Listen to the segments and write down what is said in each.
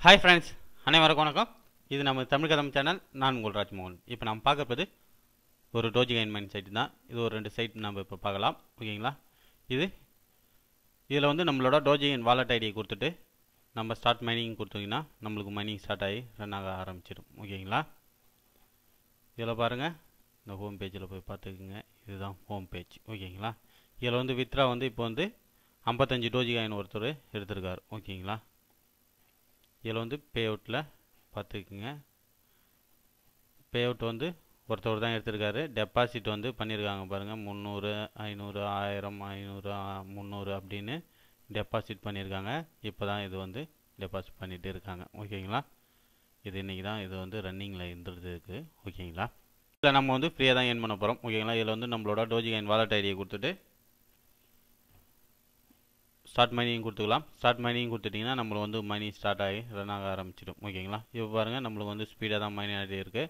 Hi friends, அனைவருக்கும் வணக்கம். இது நம்ம தமிழ் கதம் சேனல். நான் உங்கள் ராஜ்மோகன். இப்போ நம்ம பார்க்கறது ஒரு டோஜி கைன் மைன் சைட்டு தான். இது ஒரு 2 சைட் நம்ம இப்போ பார்க்கலாம். ஓகேங்களா? இதில் வந்து நம்மளோட டோஜி கைன் வாலெட் ஐடியை கொடுத்துட்டு நம்ம ஸ்டார்ட் மைனிங் கொடுத்தீங்கன்னா நம்மளுக்கு மைனிங் ஸ்டார்ட் ஆகி ரன் ஆக ஆரம்பிச்சிடும். ஓகேங்களா? இதில் பாருங்கள், இந்த ஹோம் பேஜில் போய் பார்த்துக்குங்க. இதுதான் ஹோம் பேஜ். ஓகேங்களா? இதில் வந்து வித்ரா வந்து இப்போ வந்து 55 டோஜி காயின் ஒருத்தர் எடுத்திருக்காரு. ஓகேங்களா? இதில் வந்து பே அவுட்டில் பார்த்துக்குங்க. பே அவுட் வந்து ஒருத்தர் தான் எடுத்திருக்காரு. டெபாசிட் வந்து பண்ணியிருக்காங்க பாருங்கள், 300, 500, 1000, 500, 300 அப்படின்னு டெபாசிட் பண்ணியிருக்காங்க. இப்போ தான் இது வந்து டெபாசிட் பண்ணிகிட்டு இருக்காங்க. ஓகேங்களா? இது இன்றைக்கி தான் இது வந்து ரன்னிங்கில் இருந்துருக்கு. ஓகேங்களா? இதில் நம்ம வந்து ஃப்ரீயாக தான் ஏர்ன் பண்ண போகிறோம். ஓகேங்களா? இதில் வந்து நம்மளோட டோஜி காயின் வாலெட் ஐடியை கொடுத்துட்டு ஸ்டார்ட் மைனிங் கொடுத்துக்கலாம். ஸ்டார்ட் மைனிங் கொடுத்துட்டிங்கன்னா நம்மளுக்கு வந்து மைனிங் ஸ்டார்ட் ஆகி ரன் ஆக ஆரம்பிச்சிடும். ஓகேங்களா? இப்போ பாருங்கள், நம்மளுக்கு வந்து ஸ்பீடாக தான் மைனிங் ஆகிட்டே இருக்குது.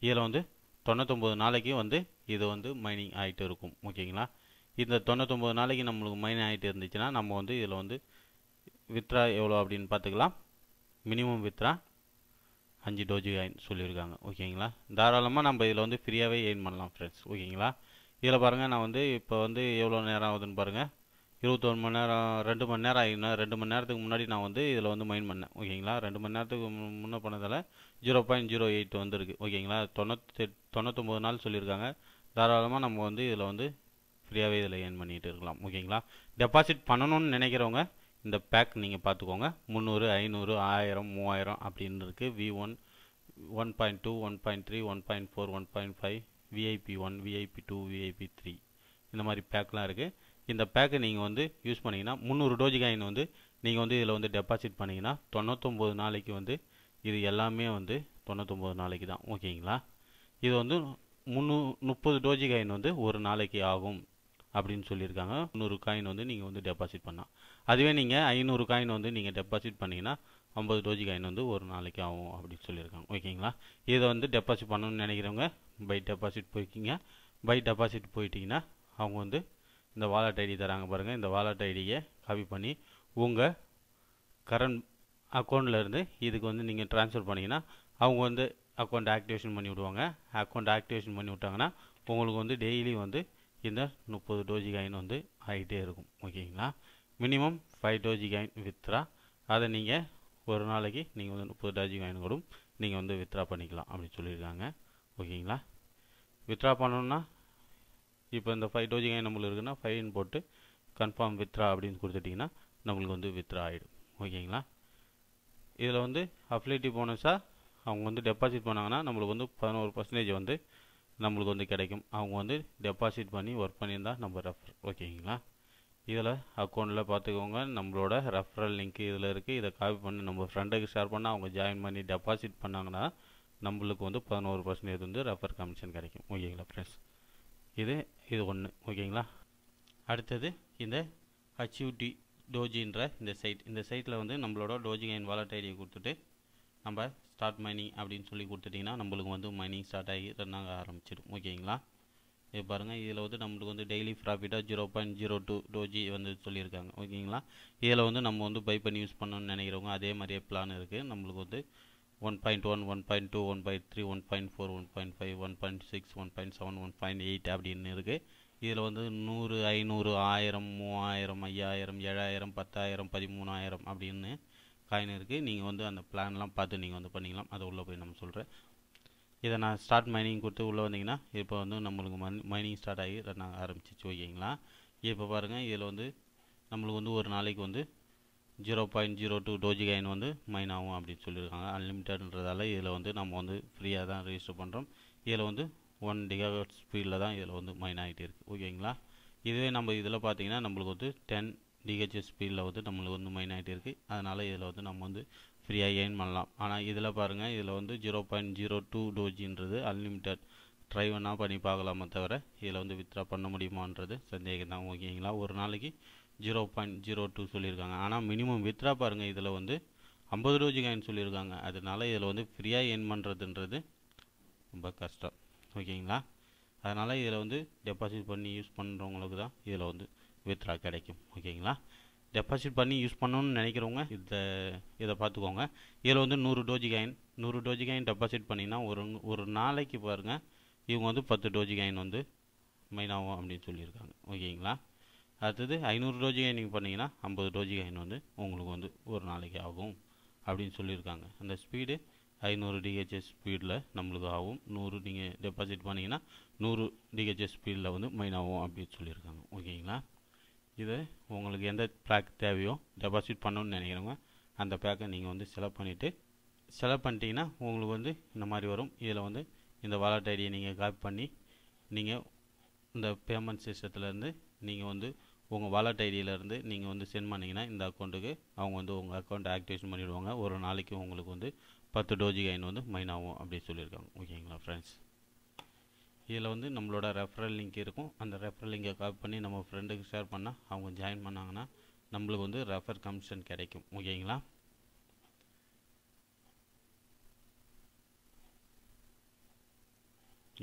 இதில் வந்து 99 நாளைக்கு வந்து இது வந்து மைனிங் ஆகிட்டு இருக்கும். ஓகேங்களா? இந்த 99 நாளைக்கு நம்மளுக்கு மைனிங் ஆகிட்டு இருந்துச்சுன்னா நம்ம வந்து இதில் வந்து வித்ரா எவ்வளோ அப்படின்னு பார்த்துக்கலாம். மினிமம் வித்ரா 5 டோஜி காயின் சொல்லியிருக்காங்க. ஓகேங்களா? தாராளமாக நம்ம இதில் வந்து ஃப்ரீயாகவே எய்ன் பண்ணலாம் ஃப்ரெண்ட்ஸ். ஓகேங்களா? இதில் பாருங்கள், நான் வந்து இப்போ வந்து எவ்வளோ நேரம் ஆகுதுன்னு பாருங்கள். 21 மணி நேரம், 2 மணி நேரம் ஆகினா. 2 மணி நேரத்துக்கு முன்னாடி நான் வந்து இதில் வந்து மைன் பண்ணேன். ஓகேங்களா? 2 மணி நேரத்துக்கு முன்னே பண்ணதால் 0.08 வந்துருக்கு. ஓகேங்களா? 99 நாள் சொல்லியிருக்காங்க. தாராளமாக நம்ம வந்து இதில் வந்து ஃப்ரீயாகவே இதில் ஏர்ன் பண்ணிகிட்டு இருக்கலாம். ஓகேங்களா? டெபாசிட் பண்ணணும்னு நினைக்கிறவங்க இந்த பேக் நீங்கள் பார்த்துக்கோங்க. 300, 500, 1000, 3000 அப்படின்னு இருக்குது. V1, 1.2, 1.3, 1.4, 1.5, VIP1, VIP2, VIP3 இந்த மாதிரி பேக்லாம் இருக்குது. இந்த பேக்கை நீங்கள் வந்து யூஸ் பண்ணிங்கன்னா 300 டோஜி காயின் வந்து நீங்கள் வந்து இதில் வந்து டெபாசிட் பண்ணிங்கன்னா 99 நாளைக்கு வந்து இது எல்லாமே வந்து 99 நாளைக்கு தான். ஓகேங்களா? இது வந்து 30 டோஜி காயின் வந்து ஒரு நாளைக்கு ஆகும் அப்படின்னு சொல்லியிருக்காங்க. 300 காயின் வந்து நீங்கள் வந்து டெபாசிட் பண்ணால். அதுவே நீங்கள் 500 காயின் வந்து நீங்கள் டெபாசிட் பண்ணிங்கன்னா 50 டோஜி காயின் வந்து ஒரு நாளைக்கு ஆகும் அப்படின்னு சொல்லியிருக்காங்க. ஓகேங்களா? இதை வந்து டெபாசிட் பண்ணணும்னு நினைக்கிறவங்க பை டெபாசிட் போய்க்கிங்க. பை டெபாசிட் போயிட்டீங்கன்னா அவங்க வந்து இந்த வாலெட் ஐடி தராங்க பாருங்கள். இந்த வாலெட் ஐடியை காப்பி பண்ணி உங்கள் கரண்ட் அக்கௌண்ட்லேருந்து இதுக்கு வந்து நீங்கள் ட்ரான்ஸ்ஃபர் பண்ணிங்கன்னா அவங்க வந்து அக்கௌண்ட் ஆக்டிவேஷன் பண்ணி விடுவாங்க. அக்கௌண்ட் ஆக்டிவேஷன் பண்ணி விட்டாங்கன்னா உங்களுக்கு வந்து டெய்லி வந்து இந்த 30 டோஜி காயின் வந்து ஆகிட்டே இருக்கும். ஓகேங்களா? Minimum 5 doji coin withdraw. அதை நீங்கள் ஒரு நாளைக்கு நீங்கள் வந்து 30 டோஜி காயின் கூட நீங்கள் வந்து வித்ரா பண்ணிக்கலாம் அப்படின்னு சொல்லியிருக்காங்க. ஓகேங்களா? வித்ரா பண்ணணுன்னா இப்போ இந்த 5 டோஜி காயின் நம்மளுக்கு இருக்குன்னா 5 போட்டு கன்ஃபார்ம் வித்ரா அப்படின்னு கொடுத்துட்டிங்கன்னா நம்மளுக்கு வந்து வித்ரா ஆகிடும். ஓகேங்களா? இதில் வந்து அஃபிலியேட்டிவ் போனஸாக அவங்க வந்து டெபாசிட் பண்ணாங்கன்னா நம்மளுக்கு வந்து 11% வந்து நம்மளுக்கு வந்து கிடைக்கும். அவங்க வந்து டெபாசிட் பண்ணி ஒர்க் பண்ணியிருந்தால் நம்ம ரெஃபர். ஓகேங்களா? இதில் அக்கௌண்ட்டில் பார்த்துக்கோங்க, நம்மளோட ரெஃபரல் லிங்க் இதில் இருக்குது. இதை காப்பி பண்ணி நம்ம ஃப்ரெண்டுக்கு ஷேர் பண்ணால் அவங்க ஜாயின் பண்ணி டெபாசிட் பண்ணாங்கன்னா நம்மளுக்கு வந்து 11% வந்து ரெஃபர் கமிஷன் கிடைக்கும். ஓகேங்களா ஃப்ரெண்ட்ஸ்? இது ஒன்று. ஓகேங்களா? அடுத்தது இந்த HUD டோஜின்ற இந்த சைட்டில் வந்து நம்மளோட டோஜி காயின் வாலெட் ஐடியை கொடுத்துட்டு நம்ம ஸ்டார்ட் மைனிங் அப்படின்னு சொல்லி கொடுத்துட்டிங்கன்னா நம்மளுக்கு வந்து மைனிங் ஸ்டார்ட் ஆகி ரன் ஆக ஆரம்பிச்சிடும். ஓகேங்களா? இது பாருங்கள், இதில் வந்து நம்மளுக்கு வந்து டெய்லி ப்ராஃபிட்டாக 0.02 டோஜி வந்து சொல்லியிருக்காங்க. ஓகேங்களா? இதில் வந்து நம்ம வந்து பை பண்ணி யூஸ் பண்ணணும்னு நினைக்கிறவங்க அதே மாதிரியே பிளான் இருக்குது. நம்மளுக்கு வந்து 1.1, 1.2, 1.3, 1.4, 1.5, 1.6, 1.7, 1.8 அப்படின்னு இருக்குது. இதில் வந்து 100, 500, 1000, 3000, 5000, 7000, 10000, 13000 அப்படின்னு காயின் இருக்குது. நீங்கள் வந்து அந்த பிளான்லாம் பார்த்து நீங்கள் வந்து பண்ணிக்கலாம். அதை உள்ளே போய் நம்ம சொல்கிறேன். இதை நான் ஸ்டார்ட் மைனிங் கொடுத்து உள்ளே வந்தீங்கன்னா இப்போ வந்து நம்மளுக்கு மைனிங் ஸ்டார்ட் ஆகி ரன் ஆக ஆரம்பிச்சிச்சு. ஓகேங்களா? இப்போ பாருங்கள், இதில் வந்து நம்மளுக்கு வந்து ஒரு நாளைக்கு வந்து 0.02 டோஜி காயின் வந்து மைன் ஆகும் அப்படின்னு சொல்லியிருக்காங்க. அன்லிமிட்டட்ன்றதால இதில் வந்து நம்ம வந்து ஃப்ரீயாக தான் ரெஜிஸ்டர் பண்ணுறோம். இதில் வந்து 1 GHz ஸ்பீடில் தான் இதில் வந்து மைன் ஆகிட்டே இருக்குது. ஓகேங்களா? இதுவே நம்ம இதில் பார்த்தீங்கன்னா நம்மளுக்கு வந்து 10 GHz ஸ்பீடில் வந்து நம்மளுக்கு வந்து மைன் ஆகிட்டே இருக்குது. அதனால் இதில் வந்து நம்ம வந்து ஃப்ரீயாக ஏர்ன் பண்ணலாம். ஆனால் இதில் பாருங்கள், இதில் வந்து 0.02 டோஜின்றது அன்லிமிட்டட். ட்ரை வேணால் பண்ணி பார்க்கலாமே தவிர இதில் வந்து வித்ரா பண்ண முடியுமான்றது சந்தேகம் தான். ஓகேங்களா? ஒரு நாளைக்கு 0.02 சொல்லியிருக்காங்க. ஆனால் மினிமம் வித்ரா பாருங்கள், இதில் வந்து 50 டோஜி காயின் சொல்லியிருக்காங்க. அதனால் இதில் வந்து ஃப்ரீயாக ஏர்ன் பண்ணுறதுன்றது ரொம்ப கஷ்டம். ஓகேங்களா? அதனால் இதில் வந்து டெபாசிட் பண்ணி யூஸ் பண்ணுறவங்களுக்கு தான் இதில் வந்து வித்ரா கிடைக்கும். ஓகேங்களா? டெபாசிட் பண்ணி யூஸ் பண்ணணும்னு நினைக்கிறவங்க இதை பார்த்துக்கோங்க. இதில் வந்து 100 டோஜி காயின் டெபாசிட் பண்ணிங்கன்னா ஒரு நாளைக்கு பாருங்கள் இவங்க வந்து 10 டோஜி காயின் வந்து மைன் ஆகும் அப்படின்னு சொல்லியிருக்காங்க. ஓகேங்களா. அடுத்தது 500 டோஜி காயின் நீங்கள் பண்ணிங்கன்னா 50 டோஜி காயின் வந்து உங்களுக்கு வந்து ஒரு நாளைக்கு ஆகும் அப்படின்னு சொல்லியிருக்காங்க. அந்த ஸ்பீடு 500 டிஹெச்எஸ் ஸ்பீடில் நம்மளுக்கு ஆகும். 100 நீங்கள் டெபாசிட் பண்ணிங்கன்னா 100 டிஹெச்எஸ் ஸ்பீடில் வந்து மைன் ஆகும் அப்படின்னு சொல்லியிருக்காங்க. ஓகேங்களா. இது உங்களுக்கு எந்த பேக் தேவையோ டெபாசிட் பண்ணணும்னு நினைக்கிறவங்க அந்த பேக்கை நீங்கள் வந்து செலக்ட் பண்ணிட்டீங்கன்னா உங்களுக்கு வந்து இந்த மாதிரி வரும். இதில் வந்து இந்த வாலெட் ஐடியை நீங்கள் காப்பி பண்ணி நீங்கள் இந்த பேமெண்ட் சிஸ்டத்துலேருந்து நீங்கள் வந்து உங்கள் வாலெட் ஐடியிலேருந்து நீங்கள் வந்து சென்ட் பண்ணிங்கன்னா இந்த அக்கௌண்ட்டுக்கு அவங்க வந்து உங்கள் அக்கௌண்ட்டை ஆக்டிவேஷன் பண்ணிவிடுவாங்க. ஒரு நாளைக்கு உங்களுக்கு வந்து 10 டோஜி காயின் வந்து மைன் ஆகும் அப்படின்னு சொல்லியிருக்காங்க. ஓகேங்களா ஃப்ரெண்ட்ஸ். இதில் வந்து நம்மளோட ரெஃபரல் லிங்க் இருக்கும். அந்த ரெஃபரல் லிங்கை காப்பி பண்ணி நம்ம ஃப்ரெண்டுக்கு ஷேர் பண்ணால் அவங்க ஜாயின் பண்ணாங்கன்னா நம்மளுக்கு வந்து ரெஃபர் கமிஷன் கிடைக்கும். ஓகேங்களா.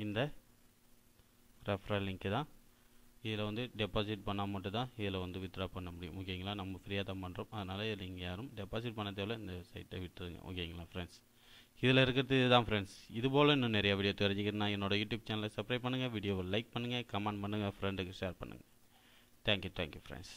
இந்த ரெஃபரல் லிங்க்கு தான். இதில் வந்து டெபாசிட் பண்ணால் மட்டும் தான் இதில் வந்து வித்ட்ரா பண்ண முடியும். ஓகேங்களா. நம்ம ஃப்ரீயாக தான் பண்ணுறோம். அதனால் இதில் நீங்கள் யாரும் டெபாசிட் பண்ண தேவையில்ல. இந்த சைட்டை விட்டுருங்க. ஓகேங்களா ஃப்ரெண்ட்ஸ். இதில் இருக்கிறது இதுதான் ஃப்ரெண்ட்ஸ். இது போல் இன்னும் நிறைய வீடியோ தெரிஞ்சுக்கிறேன்னா என்னோட யூடியூப் சேனலை சப்ஸ்கிரைப் பண்ணுங்கள், வீடியோவை லைக் பண்ணுங்கள், கமெண்ட் பண்ணுங்கள், ஃப்ரெண்டுக்கு ஷேர் பண்ணுங்கள். Thank you friends.